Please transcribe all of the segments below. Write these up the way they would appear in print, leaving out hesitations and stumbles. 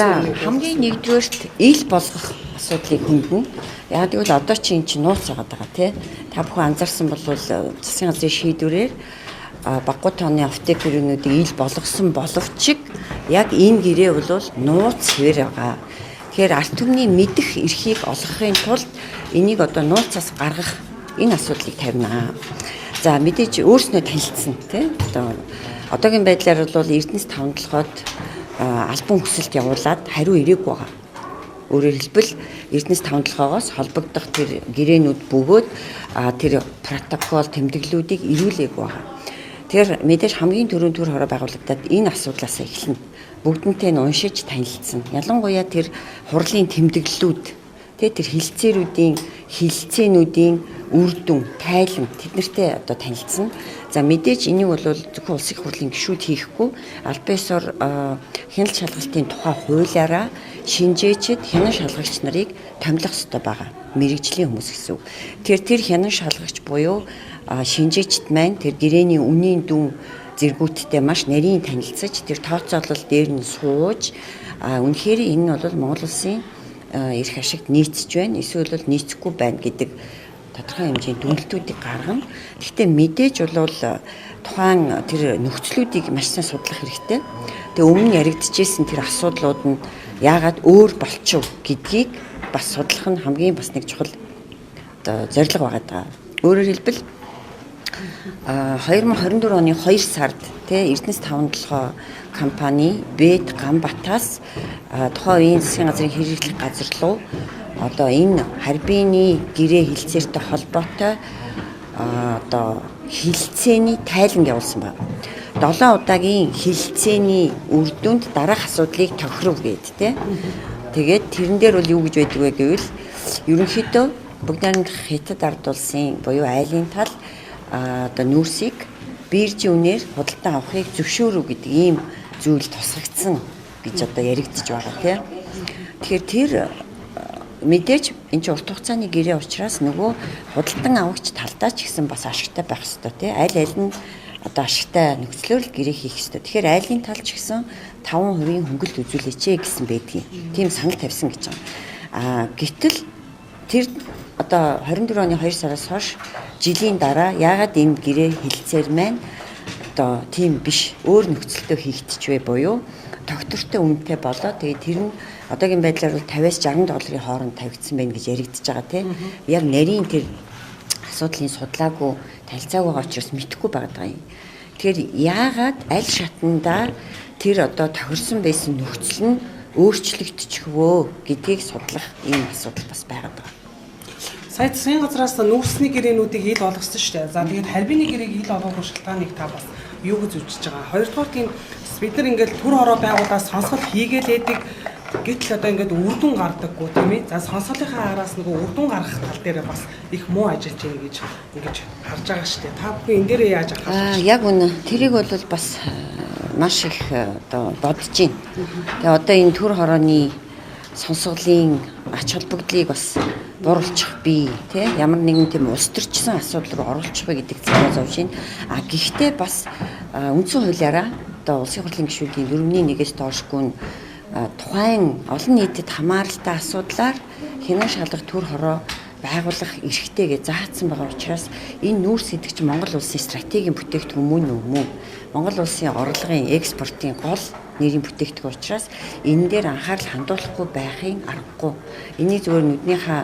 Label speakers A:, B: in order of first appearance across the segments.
A: За хамгийн нэгдүгээрт ил болгох асуудлыг хөндлөн. Яг гэвэл одоо чи эн чинь нууц яагаад байгаа тий. Та бүхэн анзаарсан бол засгийн газрын шийдвэрээр баггуу тооны аптекеруудыг ил болгосон боловч яг энэ гэрээ бол нууц хэвээр байгаа. Тэгэхээр ард түмний мэдэх эрхийг олгохын тулд энийг одоо нууцаас гаргах энэ асуудлыг тавина. За мэдээж өөрснөө танилцсан тий. Одоогийн байдлаар бол Эрдэнэс 5 толгойд албан хүсэлт явуулаад хариу ирээгүй байгаа. Өөрөөр хэлбэл Эрдэнэс 5 толгойгоос холбогдох тэр гэрээнүүд бөгөөд тэр протокол тэмдэглэлүүдийг ирүүлээгүй байгаа. Тэгэхээр мэдээж хамгийн түрүүнд төр хороо байгуулагдаад энэ асуудлаас эхэлнэ. Бүгднтэй нь уншиж танилцсан. Ялангуяа тэр хурлын тэмдэглэлүүд тэр хилцээнүүдийн үр дүн, тайлан тэднэртэй одоо танилцсан. За мэдээж энийг бол зөвхөн улсын хурлын гишүүд хийхгүй аль биесээр хяналт шалгалтын тухай хуулиараа шинжээчид хянан шалгагч нарыг томилох ёстой байгаа. Мэргэжлийн хүмүүс гэсэн үг. Тэр хянан шалгагч буюу шинжээчд маань тэр гэрээний үнийн дүн зэргүүттэй маш нарийн танилцаж тэр тооцоолол дээр нь сууж үнэхээр энэ нь бол Монгол улсын эрх ашигт нийцж байна. Эсвэл нийцэхгүй байна гэдэг тодорхой хэмжээний дүгнэлтүүдийг гаргана. Гэхдээ мэдээж бол тухайн тэр нөхцлүүдийг маш сайн судлах хэрэгтэй. Тэгээ өмнө яригдчихсэн тэр асуудлууд нь яагаад өөр болчихв гэдгийг бас судлах нь хамгийн бас нэг чухал зорилго байгаа. Өөрөөр хэлбэл 2024 оны 2 сард Эрдэнэс 5 толгой компани Бэд Ганбатаас тухайн үеийн засгийн газрын хэрэглэх газар руу одоо энэ харьбины гэрээ хилцээртэй холбоотой одоо хилцээний тайлан явуулсан байна. 7 удаагийн хилцээний үр дүнд дараах асуудлыг тохиров гэд тэ. Тэгээд тэрэн дээр бол юу гэж байдаг вэ гэвэл ерөнхийдөө бүгд найрамдах Хятад ард улсын буюу айлын тал одоо нүүрсийг биржийн үнээр худалдан авахыг зөвшөөрөв гэдэг ийм зүйл тусгагдсан гэж одоо яригдчих байгаа тийм. Тэгэхээр тэр мэдээж энэ чинь урт хугацааны гэрээ учраас нөгөө худалдан авагч талдаа ч гэсэн бас ашигтай байх ёстой тийм. Аль нь одоо ашигтай нөхцлөөр л гэрээ хийх ёстой. Тэгэхээр айлын тал ч гэсэн 5% хөнгөлт үзүүлээч гэсэн байдгийг. Тийм санал тавьсан гэж байгаа. Гэтэл тэр одоо 24 оны 2 сараас хойш жилийн дараа яагаад энэ гэрээ хилцээр маань одоо тийм биш өөр нөхцөлтөө хийгдчихвэ буюу тогтвортой үнэтэй болоо. Тэгээд тэр нь одоогийн байдлаар бол 50-аас 60 долларын хооронд тавигдсан байна гэж яригдчихэж байгаа тийм. Яг нарийн тэр асуудлын судлаагүй танилцаагүй байгаа учраас мэдэхгүй байгаа юм. Тэгэхээр яагаад аль шатндаа тэр одоо тохирсон байсан нөхцөл нь өөрчлөгдчихвөө гэдгийг судлах ийм асуудал бас байгаа даа.
B: Сая засгийн газраас нүүрсний гэрээнүүдийг ил болгосон шүү дээ. За тэгээд харьбины гэрээг ил болгох шалтгааныг та бас юу гэж үзэж байгаа. Хоёрдугаар тийм бид нар ингээд төр хороо байгуулаад сонсгол хийгээл байдаг. Гэтэл одоо ингээд үрдүн гардаггүй тийм ээ. За сонсголынхаа араас нөгөө үрдүн гаргах тал дээр бас их муу ажиллаж байна гэж ингэж харж байгаа шүү дээ. Та бүхэн энэ дээрээ яаж анхаарч байна?
A: Яг үнэ. Тэрийг бол бас маш их одоо бодож байна. Тэгээ одоо энэ төр хорооны сонсголын ач холбогдлыг бас буруулчих бий тий ямар нэгэн тийм улс төрчсөн асуудал руу оруулчих вэ гэдэг зүйлээ зовж байна. Гэхдээ бас үндсэн хуулиараа одоо улсын хурлын гишүүдийн 4-1-ээс доошгүй тухайн олон нийтэд хамааралтай асуудлаар хянан шалгах төр хороо байгуулах эрхтэй гэж заасан байгаа учраас энэ нүүрс гэдэг чинь Монгол улсын стратегийн бүтээгдэхүүн мөн. Монгол улсын орлогын экспортын гол нэрийн бүтээгдэхүүн учраас энэ дээр анхаарал хандуулахгүй байхын аргагүй. Энийг зөвхөн нүднийхээ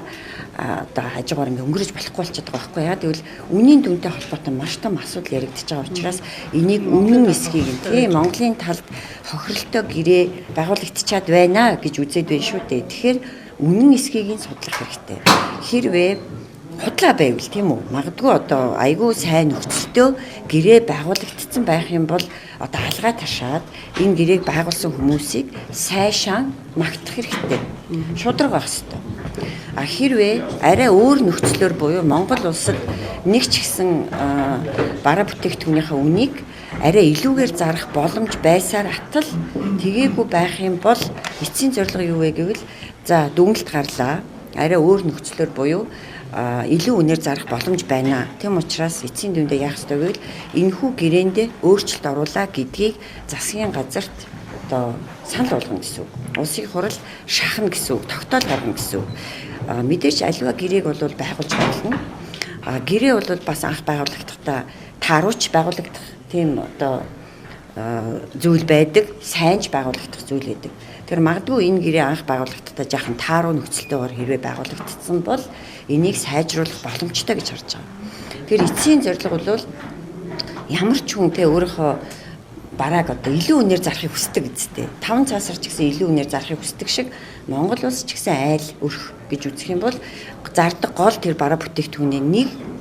A: одоо хажуугаар ингээ өнгөрөж болохгүй болчиход байгаа байхгүй яа. Тэгвэл үнийн дүнтэй холбоотой маш том асуудал яригдчихэж байгаа учраас энийг үнэн эсхийг тийм Монголын талд хохиролтой гэрээ байгуулагдчихад байна гэж үзээд байна шүү дээ. Тэгэхээр үнэн эсхийг нь судлах хэрэгтэй. Хэрвээ худлаа байвал тийм үү? Магадгүй одоо айгүй сайн нөхцөлтөө гэрээ байгуулагдсан байх юм бол одоо алгаа ташаад энэ гэрээг байгуулсан хүмүүсийг сайшаан магтах хэрэгтэй. Шудраг байх хэрэгтэй. Хэрвээ арай өөр нөхцлөөр буюу Монгол улсад нэг ч гэсэн бараа бүтээгдэхүүнийхээ үнийг арай илүүгээр зарах боломж байсаар атал тэгээгүй байх юм бол эцсийн зорилго юу вэ гэвэл за дүгнэлт гарлаа. Арай өөр нөхцлөөр буюу илүү үнээр зарах боломж байна. Тэм учраас эцсийн дүндээ яах ёстой гэвэл энэхүү гэрээндээ өөрчлөлт оруулаа гэдгийг засгийн газарт одоо санал болгоно гэсэн үг. Улсын хурал шахна гэсэн үг, тогтоол гаргана гэсэн үг. Мэдээж аливаа гэрээг бол байгуулж болно. Гэрээ бол бас анх байгуулагдахтаа тааруулж байгуулагдах тийм одоо зүйл байдаг, сайнж байгуулагдах зүйл байдаг. Тэр магадгүй энэ гэрээ анх байгуулагдахтаа жаахан тааруу нөхцөлтэйгээр хэрвээ байгуулагдсан бол энийг сайжруулах боломжтой гэж харж байгаа. Тэр эцсийн зорилго бол ямар ч хүн тэ өөрийнхөө барааг одоо илүү үнээр зарахыг хүсдэг гэжтэй. 5 цаасар ч гэсэн илүү үнээр зарахыг хүсдэг шиг Монгол улс ч гэсэн айл өрх гэж үзэх юм бол зардаг гол тэр бараа бүтээгдэхүүний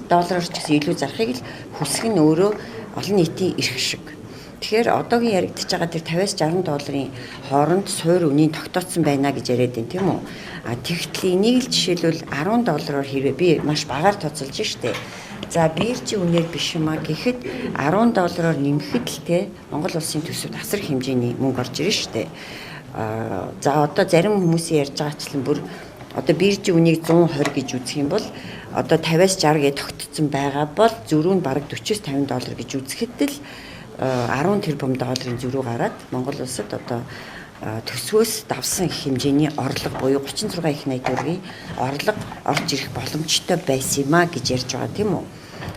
A: $1 ч гэсэн илүү зарахыг л хүсэх нь өөрөө олон нийтийн эрх шиг. Тэгэхээр одоогийн яригдчихж байгаа тэр $50-60 хооронд суур үнийн тогтооцсон байна гэж яриад байна тийм үү? Тэгтэл энийг л жишээлбэл $10 хэрвээ би маш багаар тооцоолж штэ. За биржийн үнээр биш юм а гэхэд $10 нэмэхэд л те Монгол улсын төсөвт асар хэмжээний мөнгө орж ирнэ штэ. За одоо зарим хүмүүсийн ярьж байгаачлан бүр одоо биржийн үнийг 120 гэж үзэх юм бол одоо 50-60 гэж тогтцсон байгаа бол зөрүү нь бараг $40-50 гэж үзэхэд л 10 тэрбум долларын зөрүү гараад Монгол улсад одоо төсвөөс давсан хэмжээний орлого буюу 36 их найд төгрөгийн орлого орж ирэх боломжтой байсан юм а гэж ярьж байгаа тийм үү.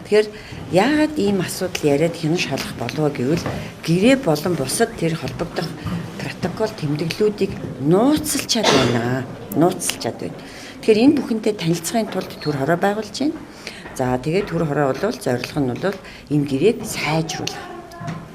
A: Тэгэхээр яагаад ийм асуудал яриад хянан шалгах болов гэвэл гэрээ болон бусад тэр холбогдох протокол тэмдэглэлүүдийг нууцлчаад байна. Тэгэхээр энэ бүхэнтэй танилцахын тулд төр хороо байгуулж байна. За тэгээд төр хороо бол зорилго нь бол энэ гэрээг сайжруулах.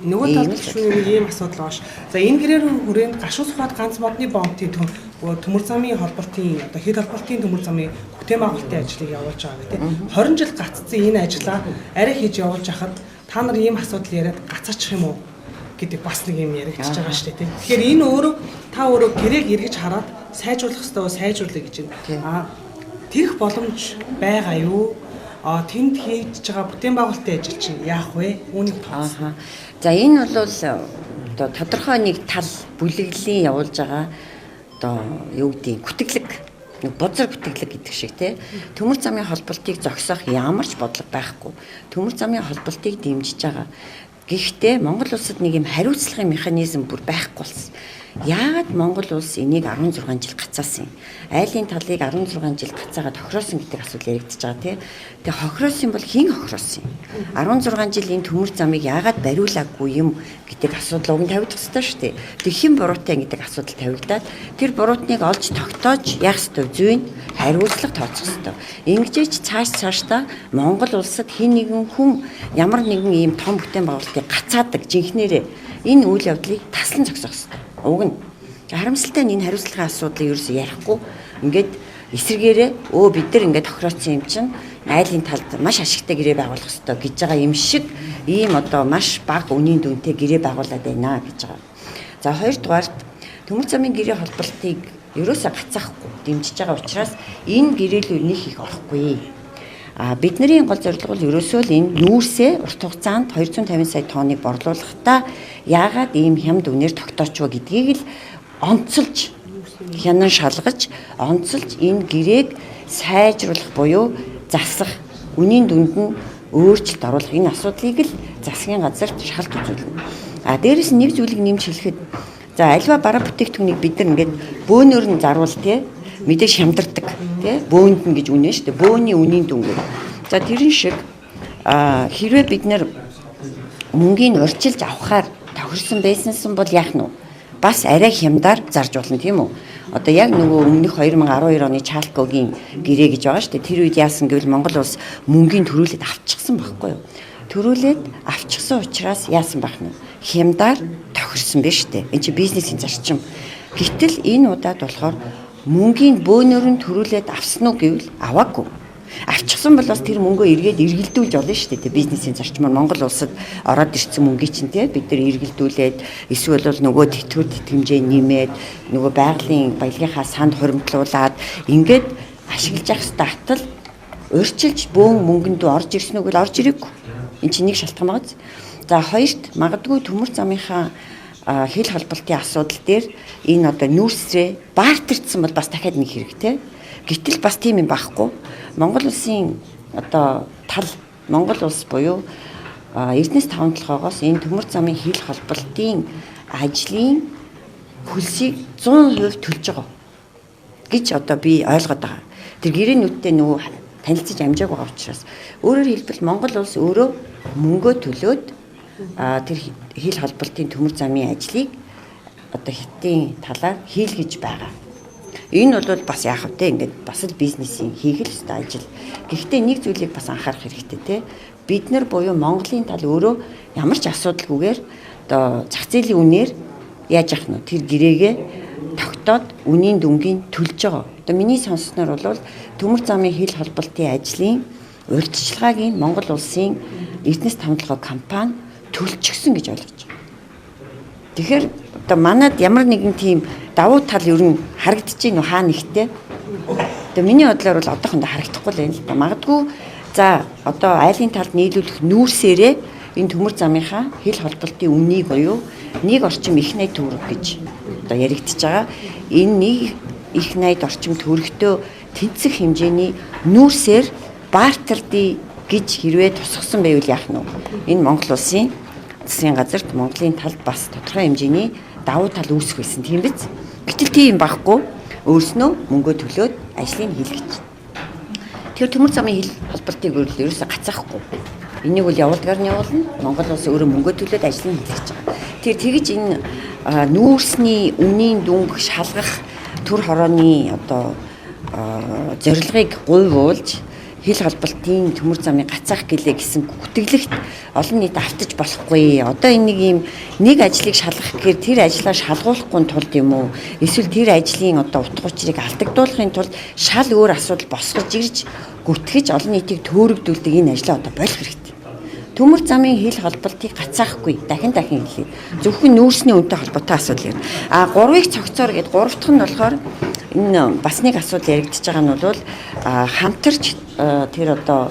B: Нөгөө талд шүүний нэг ийм асуудал бааш. За энэ гэрээр хүрээнд гашуус ухаад ганц модны бомбын төмөр замын холболтын одоо хэд холболтын төмөр замын бүтээн байгуулалтын ажлыг явуулж байгаа гэдэг. 20 жил гаццсан энэ ажлаа арай хийж явуулж хахад та нар ийм асуудал яриад гацаачих юм уу гэдэг бас нэг юм яригдчихэж байгаа шүү дээ. Тэгэхээр энэ өөрөө та өөрөө гэрээг эргэж хараад сайжруулах ёстой сайжруулъя гэж байна. Тэрх боломж байгаа юу? Тэнд хийж байгаа бүтээн байгуулалтын ажил чинь яах вэ? Үүнийг тооцоо.
A: За энэ бол одоо тодорхой нэг тал бүлэглэлийн явуулж байгаа одоо юу гэдэг гүтгэлэг бузар гүтгэлэг гэдэг шиг те төмөр замын холболтыг зогсоох ямар ч бодлого байхгүй. Төмөр замын холболтыг дэмжиж байгаа. Гэхдээ Монгол улсад нэг юм хариуцлагын механизм бүр байхгүй болсон. Яагаад Монгол улс энийг 16 жил гацаасан юм? Айлын талыг 16 жил гацаагаад хохироосон гэдэг асуудал яригдчихэж байгаа тийм. Тэгээ хохироосон бол хэн хохироосон юм? 16 жил энэ төмөр замыг яагаад бариулаагүй юм гэдэг асуудал уг нь тавигдах ёстой шүү дээ. Тэг хэн буруутай гэдэг асуудал тавигдаад тэр буруутныг олж тогтоож яах ёстой зүйн хариуцлага тооцох ёстой. Ингэж цаашдаа Монгол улсад хэн нэгэн хүн ямар нэгэн ийм том бүтээн байгуулалтыг гацаадаг жинхнэрээ энэ үйл явдлыг таслан зогсоох ёстой. Уг нь харамсалтай нь энэ хариуцлагын асуудлыг ерөөсөө ярихгүй ингээд эсрэгээрээ бид нар ингээд тохироцсон юм чинь айлын талд маш ашигтай гэрээ байгуулах ёстой гэж байгаа юм шиг ийм одоо маш бага үнийн дүнтэй гэрээ байгуулад байна гэж байгаа. За хоёрдугаарт төмөр замын гэрээ холболтыг ерөөсөө гацаахгүй дэмжиж байгаа учраас энэ гэрээлүүд нэг их орохгүй. Бидний гол зорилго бол ерөөсөө л энэ нүүрсээ урт хугацаанд 250 сая тонныг борлуулахдаа яагаад ийм хямд үнээр тогтоочвоо гэдгийг л онцолж хянан шалгаж онцолж энэ гэрээг сайжруулах буюу засах үнийн дүнд нь өөрчлөлт оруулах энэ асуудлыг л засгийн газарт шалт үзүүлнэ. Дээрээс нэг зүйлийг нэмж хэлэхэд за альва бараа бүтээгдэхүүнийг бид нар ингээд бөөнөр нь заруул те мэдээж шамдардаг тий бөөнд нь гэж үнэ шүү дээ бөөний үнийн дүнгээр. За тэрэн шиг хэрвээ бид нэр мөнгийг урьдчилж авахаар тохирсон байсансан бол яах нь вэ? Бас арай хямдаар зарж болно тийм үү? Одоо яг нөгөө өмнөх 2012 оны Чалкогийн гэрээ гэж байгаа шүү дээ. Тэр үед яасан гэвэл Монгол улс мөнгийн төрүүлээд авчихсан байхгүй юу? Төрүүлээд авчихсан учраас яасан байх нь? Хямдаар тохирсон байж шүү дээ. Энэ чинь бизнесийн зарчим. Гэтэл энэ удаад болохоор мөнгийн бөөнөр нь төрүүлээд авсан уу гэвэл аваагүй. Авчихсан бол бас тэр мөнгөө эргээд эргэлдүүлж олно шүү дээ. Бизнесийн зарчмаар Монгол улсад ороод ирсэн мөнгийг чинь тий бид нар эргэлдүүлээд эсвэл бол нөгөө тэтгэвэр тэтгэмжээ нэмээд нөгөө байгалийн баялагийнхаа санд хуримтлуулад ингээд ашиглаж явах хэрэгтэй атал урьдчилж бөөн мөнгөнд орж ирсэн үг л орж ирээгүй. Энд чинь нэг шалтгаан байгаа. За хоёрт магадгүй төмөр замынхаа хил холболтын асуудал дээр энэ одоо нүүрсрээ баартэрсэн бол бас дахиад нэг хэрэгтэй. Гэтэл бас тийм юм байхгүй. Монгол улсын одоо тал Монгол улс буюу Эрдэнэс таван толгоогоос энэ төмөр замын хил холболтын ажлын хөлсийг 100% төлж байгаа гэж одоо би ойлгоод байгаа. Тэр гэрээнүүдтэй нөгөө танилцаж амжааг байгаа учраас өөрөөр хэлбэл Монгол улс өөрөө мөнгөө төлөөд тэр хил холболтын төмөр замын ажлыг одоо хятадын талаар хийлгэж байгаа. Энэ бол бас яах вэ? Ингээд бас л бизнесийн хийх л ёстой ажил. Гэхдээ нэг зүйлийг бас анхаарах хэрэгтэй те. Бид нар буюу Монголын тал өөрөө ямар ч асуудалгүйгээр одоо зах зээлийн үнээр яаж яах нь тэр гэрээгээ тогтоод үнийн дүнгийн төлж байгаа. Одоо миний сонссноор бол төмөр замын хил холболтын ажлын урьдчилгааг нь Монгол улсын эрдэнэс томилгоо компани төлчихсөн гэж ойлгож байна. Тэгэхээр одоо манад ямар нэгэн тийм давуу тал ер нь харагдаж байна уу хаа нэгтэй. Одоо миний бодлоор бол одоохондоо харагдахгүй л байна л да. Магадгүй за одоо айлын талд нийлүүлэх нүүрсээрээ энэ төмөр замынхаа хил холболтын үннийг буюу нэг орчим их найд төгрөг гэж одоо яригдчихэж байгаа. Энэ нэг их найд орчим төгрөгтөө тэнцэх хэмжээний нүүрсээр бартерди гэж хэрвээ тусгасан байвал яах нь вэ? Энэ Монгол улсын засгийн газарт Монголын талд бас тодорхой хэмжээний давуу тал үүсэх байсан тийм биз? Гэтэл тийм байхгүй өөрснөө мөнгөө төлөөд ажлыг хийлгэж. Тэр төмөр замын хил холболтыг ерөөсөө гацаахгүй. Энийг бол явуулдгаар нь явуулна. Монгол улс өөрөө мөнгөө төлөөд ажлыг хийлгэж байгаа. Тэр тэгж энэ нүүрсний үнийн дүнг шалгах төр хорооны одоо зорилгыг гуйвуулж хил холболтын төмөр замыг гацаах гэлээ гэсэн гүтгэлэгт олон нийт автаж болохгүй. Одоо энэ нэг юм нэг ажлыг шалгах гэхээр тэр ажлаа шалгуулахгүй тулд юм уу? Эсвэл тэр ажлын одоо утга учирыг алдагдуулахын тулд шал өөр асуудал босгож ирж гүтгэж олон нийтийг төөрөгдүүлдэг энэ ажлаа одоо болох хэрэгтэй. Төмөр замын хил холболтыг гацаахгүй дахин хэлье. Зөвхөн нүүрсний үнэтэй холбоотой асуудал юм. 3-ыг цогцоор гээд 3 дахь нь болохоор энэ бас нэг асуудал яригдчихэж байгаа нь бол хамтарч тэр одоо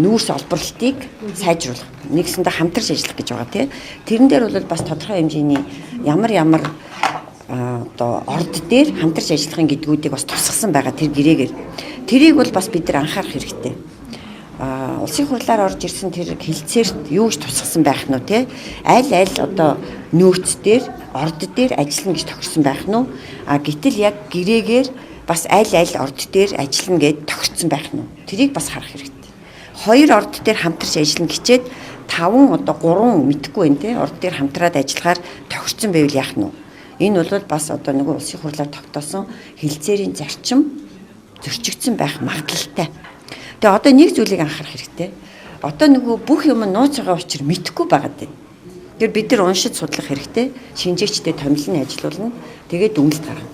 A: нүүрс олборлтыг сайжруулах. Нэгсэндээ хамтарч ажиллах гэж байгаа тийм. Тэрэн дээр бол бас тодорхой хэмжээний ямар одоо орд дээр хамтарч ажиллахын гэдгүүдийг бас тусгасан байгаа тэр гэрээгээр. Тэрийг бол бас бид нар анхаарах хэрэгтэй. Улсын хурлаар орж ирсэн тэр хилцээрт юу гэж тусгасан байх нь вэ те? Аль одоо нөөц дээр, орд дээр ажиллана гэж тохирсон байх нь уу? Гэтэл яг гэрээгээр бас аль орд дээр ажиллана гэж тохирсон байх нь уу? Тэрийг бас харах хэрэгтэй. 2 орд дээр хамтарч ажиллана гэчээд 5 одоо 3 мэдэхгүй байна те? Орд дээр хамтраад ажиллахаар тохирсон байвал яах нь уу? Энэ бол бас одоо нэг улсын хурлаар тогтоосон хилцээрийн зарчим зөрчигдсөн байх магадлалтай. Тэгээ одоо нэг зүйлийг анхаарах хэрэгтэй. Одоо нөгөө бүх юм нууц байгаа учраас мэдэхгүй байгаад байна. Тэгэхээр бид нар уншиж судлах хэрэгтэй. Шинжээчдэд томилно ажиллуулна. Тэгээд дүнэлт гаргана.